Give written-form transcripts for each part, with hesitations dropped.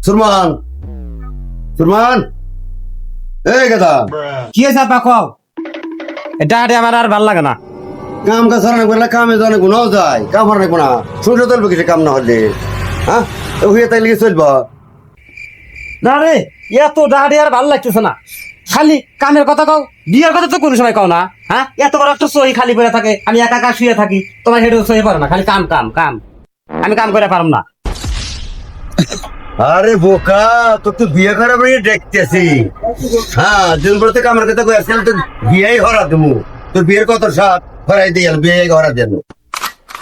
সুরমান সুরমান এই কথা কি হয়েছে আপা কও? এটা আমার আর ভাল লাগে না। কাম কাজ সারা করলে কামে জানে গুণাও যায় কাম হার নাকবো না শুনতে চলবে কিছু কাম না হলে হ্যাঁ হয়ে তাই লিখে চলবো না রে, এত ডাহাডি আর ভাল লাগতেছে না। খালি কামের কথা কও, বিয়ের কথা তো কোনো সময় কও না। হ্যাঁ, এত বড় একটা সহি খালি পড়ে থাকে, আমি একা একা শুয়ে থাকি, তোমার হেঁটে সহি পারো না, খালি কাম কাম কাম। আমি কাম করে পারম না। আরে বোকা তোর তো বিয়ে করা বলে দেখতেছি হ্যাঁ দিন পর থেকে আমার কাছে আসলে তো বিয়েই হরা দেবো তোর বিয়ের কত সাত হরাই দিয়ে বিয়ে হরার জন্য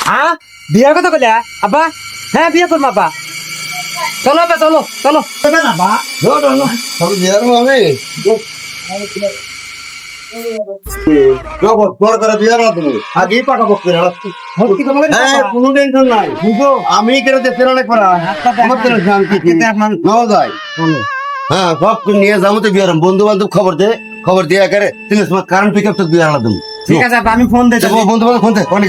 হ্যাঁ, বিয়ের কথা কইলে আব্বা? হ্যাঁ, বিয়ে করবো আব্বা। চলো আব্বা, চলো চলো। আব্বা আগেই পাকা পক্ষে কোনো টেনশন নাই আমি কেন দেখতে অনেক করা যায় হ্যাঁ সব নিয়ে যাবো তো বিয়ার বন্ধু বান্ধব খবর দিয়ে একারে তিন সময় কারণ পিক আপ তো বিয়ার আলাদা ঠিক আছে আব্বা, আমি ফোন দিতে বন্ধু বান্ধব ফোন অনেক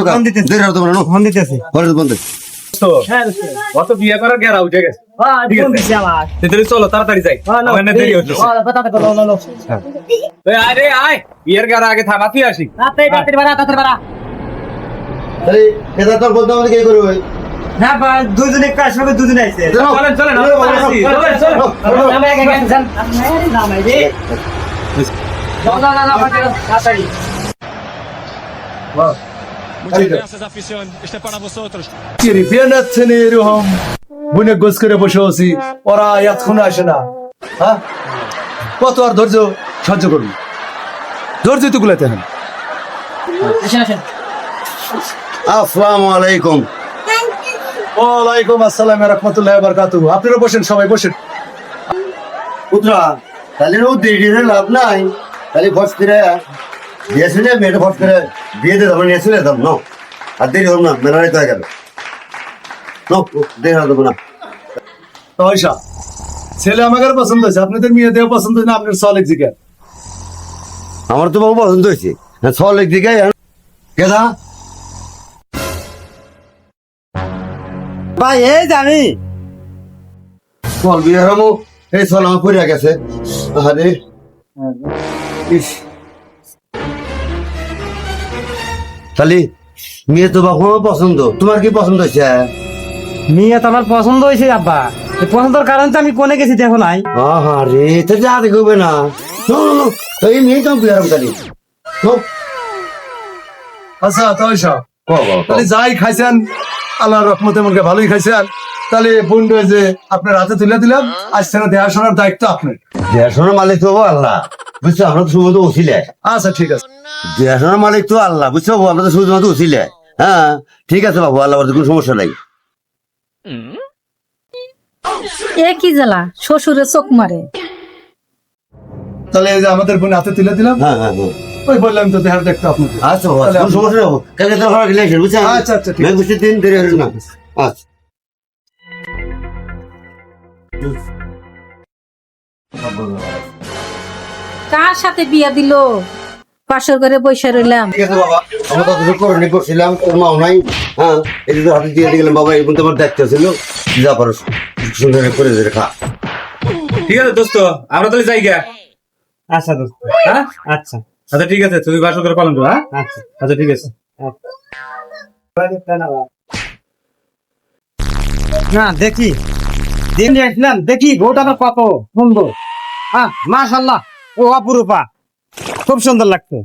ফোন দিতেছি। বন্ধু অত বিয়ে করার গেরা উঠে গেছে। চলো তাড়াতাড়ি যাই, দেরি হচ্ছে। আরে আয়, বিয়ের গেরা আগে থামা তুই আসি। তোর বন্ধু আমাদের কে করবে হ্যাঁ ভাই, দুজনে কাজ হবে, দুজনে আইছে। চলেন চলেন এরকম বুনে গোছ করে বসে আছি, ওরা এতক্ষণে আসে না। হ্যাঁ, কত আর ধৈর্য সহ্য করবি? ধৈর্য তো গুলাতে হন। আসসালামু আলাইকুম। ওয়ালাইকুম আসসালাম রাহমাতুল্লাহি ওয়া বারাকাতুহু। আপনারা বসেন, সবাই বসেন। পুত্রা তাহলে ও দেরি লাভ নাই, তাহলে ফস করে দিয়েছিলে মেয়েটা ফস করে বিয়ে দিয়ে তখন নিয়েছিলে দাম ন আর দেরি হল না মেলারে তো গেল দেরি দেবো না। পয়সা ছেলে আমাকে পছন্দ হয়েছে, আপনাদের মেয়েদের পছন্দ হয়েছে না? আপনার সলিক জিজ্ঞাসা। আমার তো বাবু পছন্দ হয়েছে ছল এক দিকে কেদা ভাই এই জানি চল বিয়ে হবো এই চল আমার পড়ে গেছে আরে ইস তাহলে মেয়ে তো বাবু পছন্দ, তোমার কি পছন্দ হয়েছে? মেয়ে তো আমার পছন্দ হয়েছে আব্বা। এই পছন্দের কারণ তো আমি কোনে গেছি দেখো নাই। আরে তো যা দেখবে না এই মেয়ে তো বিয়ে হবো তাহলে আচ্ছা পয়সা তাহলে যাই খাইছেন আল্লাহর রহমতে মনকে ভালোই খাইছেন। তাহলে বন্ধু যে আপনার হাতে তুলে দিলাম, আসছে না দেখাশোনার দায়িত্ব আপনার। দেড়শোর মালিক তো আল্লাহ বুঝছো, আমরা তো শুধু ওসিলে। আচ্ছা ঠিক আছে, দেড়শোর মালিক তো আল্লাহ বুঝছো, আমরা তো শুধুমাত্র ওসিলে। হ্যাঁ ঠিক আছে বাবু, আল্লাহ কোনো সমস্যা নাই। এ কি জ্বালা, শ্বশুরে চোখ মারে। তাহলে এই যে আমাদের বোন হাতে তুলে দিলাম। হ্যাঁ হ্যাঁ হ্যাঁ ওই বললাম তো দেখার দেখতে আপনার। আচ্ছা কোনো সমস্যা নেই, কালকে তো ঘরে গেলে বুঝছেন। আচ্ছা আচ্ছা ঠিক আছে। বুঝতে দিন দেরি হল না। আচ্ছা কার সাথে বিয়া দিল? পাশের ঘরে বসে রইলাম। ঠিক আছে বাবা, আমরা তো কিছু করে করছিলাম, তোর মাও নাই। হ্যাঁ এই যে হাতে দিয়ে গেলাম বাবা, এই তোমার দায়িত্ব ছিল, যা পারো সুন্দর করে খা। ঠিক আছে দোস্ত, আমরা তাহলে যাই গা। আচ্ছা দোস্ত, হ্যাঁ আচ্ছা আচ্ছা ঠিক আছে, তুমি বাসর করে পালন করো। হ্যাঁ আচ্ছা আচ্ছা ঠিক আছে। না দেখি দিন আসলাম, দেখি বউটা আমার কত সুন্দর। হ্যাঁ মাশাআল্লাহ, ও অপরূপা, খুব সুন্দর লাগছে।